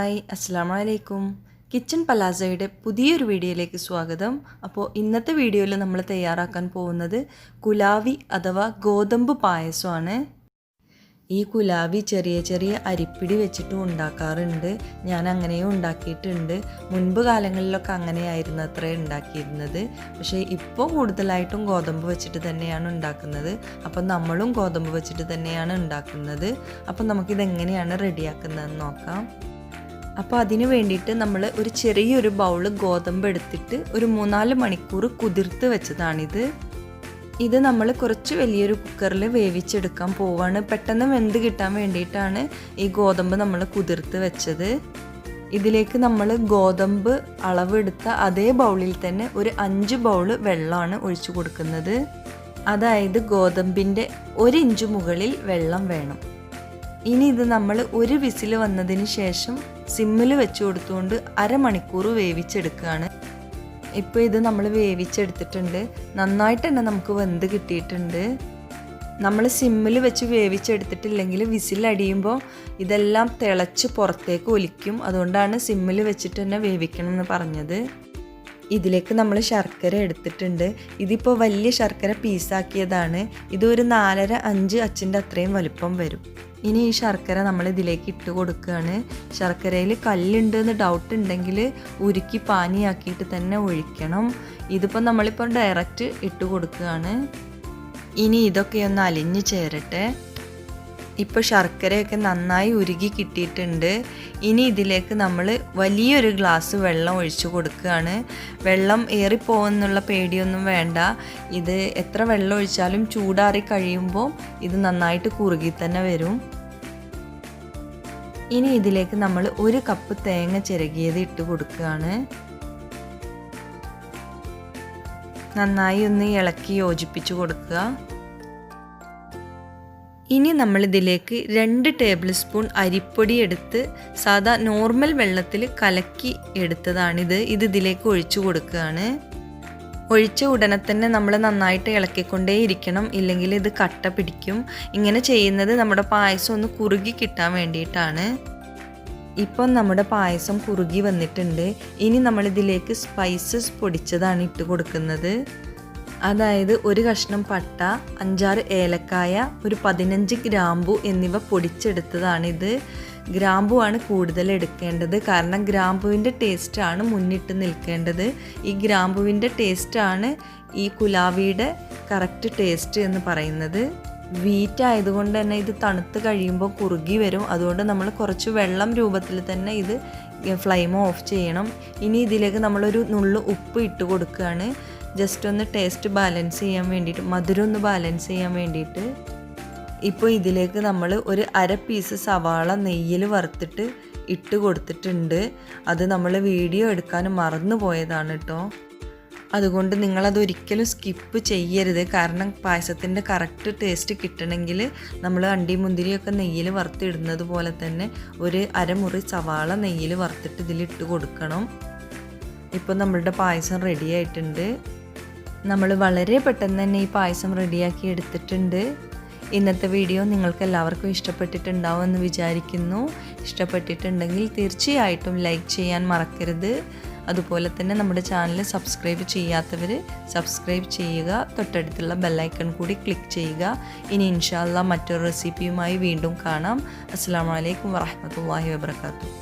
Hi അസ്സലാമലൈക്കും. Kitchen പലാസയുടെ പുതിയൊരു വീഡിയോയിലേക്ക് സ്വാഗതം. അപ്പോൾ ഇന്നത്തെ വീഡിയോയിൽ നമ്മൾ തയ്യാറാക്കാൻ പോകുന്നത് കുലാവി അഥവാ ഗോതമ്പ് പായസമാണ്. ഈ കുലാവി ചെറിയ ചെറിയ അരിപ്പിടി വെച്ചിട്ടും ഉണ്ടാക്കാറുണ്ട്. ഞാൻ അങ്ങനെയും ഉണ്ടാക്കിയിട്ടുണ്ട്. മുൻപ് കാലങ്ങളിലൊക്കെ അങ്ങനെയായിരുന്നു അത്രേ ഉണ്ടാക്കിയിരുന്നത്. പക്ഷേ ഇപ്പോൾ കൂടുതലായിട്ടും ഗോതമ്പ് വെച്ചിട്ട് തന്നെയാണ് ഉണ്ടാക്കുന്നത്. അപ്പം നമ്മളും ഗോതമ്പ് വെച്ചിട്ട് തന്നെയാണ് ഉണ്ടാക്കുന്നത്. അപ്പം നമുക്കിതെങ്ങനെയാണ് റെഡിയാക്കുന്നതെന്ന് നോക്കാം. അപ്പോൾ അതിന് വേണ്ടിയിട്ട് നമ്മൾ ഒരു ചെറിയൊരു ബൗള് ഗോതമ്പ് എടുത്തിട്ട് ഒരു 3-4 മണിക്കൂർ കുതിർത്ത് വെച്ചതാണിത്. ഇത് നമ്മൾ കുറച്ച് വലിയൊരു കുക്കറിൽ വേവിച്ചെടുക്കാൻ പോവാണ്. പെട്ടെന്ന് വെന്ത് കിട്ടാൻ വേണ്ടിയിട്ടാണ് ഈ ഗോതമ്പ് നമ്മൾ കുതിർത്ത് വെച്ചത്. ഇതിലേക്ക് നമ്മൾ ഗോതമ്പ് അളവെടുത്ത അതേ ബൗളിൽ തന്നെ ഒരു 5 ബൗള് വെള്ളമാണ് ഒഴിച്ചു കൊടുക്കുന്നത്. അതായത് ഗോതമ്പിൻ്റെ 1 ഇഞ്ച് മുകളിൽ വെള്ളം വേണം. ഇനി ഇത് നമ്മൾ ഒരു വിസിൽ വന്നതിന് ശേഷം സിമ്മിൽ വെച്ച് കൊടുത്തുകൊണ്ട് അരമണിക്കൂർ വേവിച്ചെടുക്കുകയാണ്. ഇപ്പോൾ ഇത് നമ്മൾ വേവിച്ചെടുത്തിട്ടുണ്ട്. നന്നായിട്ട് തന്നെ നമുക്ക് വെന്ത് കിട്ടിയിട്ടുണ്ട്. നമ്മൾ സിമ്മിൽ വെച്ച് വേവിച്ചെടുത്തിട്ടില്ലെങ്കിൽ വിസിലടിയുമ്പോൾ ഇതെല്ലാം തിളച്ച് പുറത്തേക്ക് ഒലിക്കും. അതുകൊണ്ടാണ് സിമ്മിൽ വെച്ചിട്ട് തന്നെ വേവിക്കണം എന്ന് പറഞ്ഞത്. ഇതിലേക്ക് നമ്മൾ ശർക്കര എടുത്തിട്ടുണ്ട്. ഇതിപ്പോൾ വലിയ ശർക്കര പീസാക്കിയതാണ്. ഇതൊരു 4.5 അച്ചിൻ്റെ അത്രയും വലിപ്പം വരും. ഇനി ഈ ശർക്കര നമ്മൾ ഇതിലേക്ക് ഇട്ട് കൊടുക്കുകയാണ്. ശർക്കരയിൽ കല്ലുണ്ട് എന്ന് ഡൗട്ട് ഉണ്ടെങ്കിൽ ഉരുക്കി പാനിയാക്കിയിട്ട് തന്നെ ഒഴിക്കണം. ഇതിപ്പോൾ നമ്മളിപ്പോൾ ഡയറക്റ്റ് ഇട്ട് കൊടുക്കുകയാണ്. ഇനി ഇതൊക്കെ ഒന്ന് അലിഞ്ഞ് ചേരട്ടെ. ഇപ്പോൾ ശർക്കരയൊക്കെ നന്നായി ഉരുകി കിട്ടിയിട്ടുണ്ട്. ഇനി ഇതിലേക്ക് നമ്മൾ വലിയൊരു ഗ്ലാസ് വെള്ളം ഒഴിച്ചു കൊടുക്കുകയാണ്. വെള്ളം ഏറിപ്പോകുന്നുള്ള പേടിയൊന്നും വേണ്ട. ഇത് എത്ര വെള്ളം ഒഴിച്ചാലും ചൂടാറി കഴിയുമ്പോൾ ഇത് നന്നായിട്ട് കുറുകി തന്നെ വരും. ഇനി ഇതിലേക്ക് നമ്മൾ 1 കപ്പ് തേങ്ങ ചിരകിയത് ഇട്ട് കൊടുക്കുകയാണ്. നന്നായി ഒന്ന് ഇളക്കി യോജിപ്പിച്ച് കൊടുക്കുക. ഇനി നമ്മളിതിലേക്ക് 2 ടേബിൾ സ്പൂൺ അരിപ്പൊടി എടുത്ത് സാധാ നോർമൽ വെള്ളത്തിൽ കലക്കി എടുത്തതാണിത്. ഇത് ഇതിലേക്ക് ഒഴിച്ചു കൊടുക്കുകയാണ്. ഒഴിച്ച ഉടനെ തന്നെ നമ്മൾ നന്നായിട്ട് ഇളക്കിക്കൊണ്ടേ ഇരിക്കണം, ഇല്ലെങ്കിൽ ഇത് കട്ട പിടിക്കും. ഇങ്ങനെ ചെയ്യുന്നത് നമ്മുടെ പായസം ഒന്ന് കുറുകി കിട്ടാൻ വേണ്ടിയിട്ടാണ്. ഇപ്പം നമ്മുടെ പായസം കുറുകി വന്നിട്ടുണ്ട്. ഇനി നമ്മളിതിലേക്ക് സ്പൈസസ് പൊടിച്ചതാണ് ഇട്ട് കൊടുക്കുന്നത്. അതായത് 1 കഷ്ണം പട്ട, 5-6 ഏലക്കായ, ഒരു 15 ഗ്രാമ്പു എന്നിവ പൊടിച്ചെടുത്തതാണിത്. ഗ്രാമ്പുവാണ് കൂടുതൽ എടുക്കേണ്ടത്. കാരണം ഗ്രാമ്പുവിൻ്റെ ടേസ്റ്റാണ് മുന്നിട്ട് നിൽക്കേണ്ടത്. ഈ ഗ്രാമ്പുവിൻ്റെ ടേസ്റ്റാണ് ഈ കുലാവിയുടെ കറക്റ്റ് ടേസ്റ്റ് എന്ന് പറയുന്നത്. വീറ്റ് ആയതുകൊണ്ട് തന്നെ ഇത് തണുത്ത് കഴിയുമ്പോൾ കുറുകി വരും. അതുകൊണ്ട് നമ്മൾ കുറച്ച് വെള്ളം രൂപത്തിൽ തന്നെ ഇത് ഫ്ലെയിം ഓഫ് ചെയ്യണം. ഇനി ഇതിലേക്ക് നമ്മളൊരു നുള്ളു ഉപ്പ് ഇട്ട് കൊടുക്കുകയാണ്. ജസ്റ്റ് ഒന്ന് ടേസ്റ്റ് ബാലൻസ് ചെയ്യാൻ വേണ്ടിയിട്ട്, മധുരം ഒന്ന് ബാലൻസ് ചെയ്യാൻ വേണ്ടിയിട്ട്. ഇപ്പോൾ ഇതിലേക്ക് നമ്മൾ ഒരു 1/2 പീസ് സവാള നെയ്യിൽ വറുത്തിട്ട് ഇട്ട് കൊടുത്തിട്ടുണ്ട്. അത് നമ്മൾ വീഡിയോ എടുക്കാൻ മറന്നു പോയതാണ് കേട്ടോ. അതുകൊണ്ട് നിങ്ങളതൊരിക്കലും സ്കിപ്പ് ചെയ്യരുത്. കാരണം പായസത്തിൻ്റെ കറക്റ്റ് ടേസ്റ്റ് കിട്ടണമെങ്കിൽ നമ്മൾ അണ്ടി മുന്തിരിയൊക്കെ നെയ്യിൽ വറുത്തിടുന്നത് പോലെ തന്നെ ഒരു 1/2 മുറി സവാള നെയ്യിൽ വറുത്തിട്ട് ഇതിലിട്ട് കൊടുക്കണം. ഇപ്പോൾ നമ്മളുടെ പായസം റെഡി ആയിട്ടുണ്ട്. നമ്മൾ വളരെ പെട്ടെന്ന് തന്നെ ഈ പായസം റെഡിയാക്കി എടുത്തിട്ടുണ്ട്. ഇന്നത്തെ വീഡിയോ നിങ്ങൾക്ക് എല്ലാവർക്കും ഇഷ്ടപ്പെട്ടിട്ടുണ്ടാവുമെന്ന് വിചാരിക്കുന്നു. ഇഷ്ടപ്പെട്ടിട്ടുണ്ടെങ്കിൽ തീർച്ചയായിട്ടും ലൈക്ക് ചെയ്യാൻ മറക്കരുത്. അതുപോലെ തന്നെ നമ്മുടെ ചാനൽ സബ്സ്ക്രൈബ് ചെയ്യാത്തവർ സബ്സ്ക്രൈബ് ചെയ്യുക. തൊട്ടടുത്തുള്ള ബെല്ലൈക്കൺ കൂടി ക്ലിക്ക് ചെയ്യുക. ഇനി ഇൻഷാ അല്ലാഹ് മറ്റൊരു റെസിപ്പിയുമായി വീണ്ടും കാണാം. അസ്സലാമു അലൈക്കും വറഹ്മത്തുള്ളാഹി വബറകാതുഹു.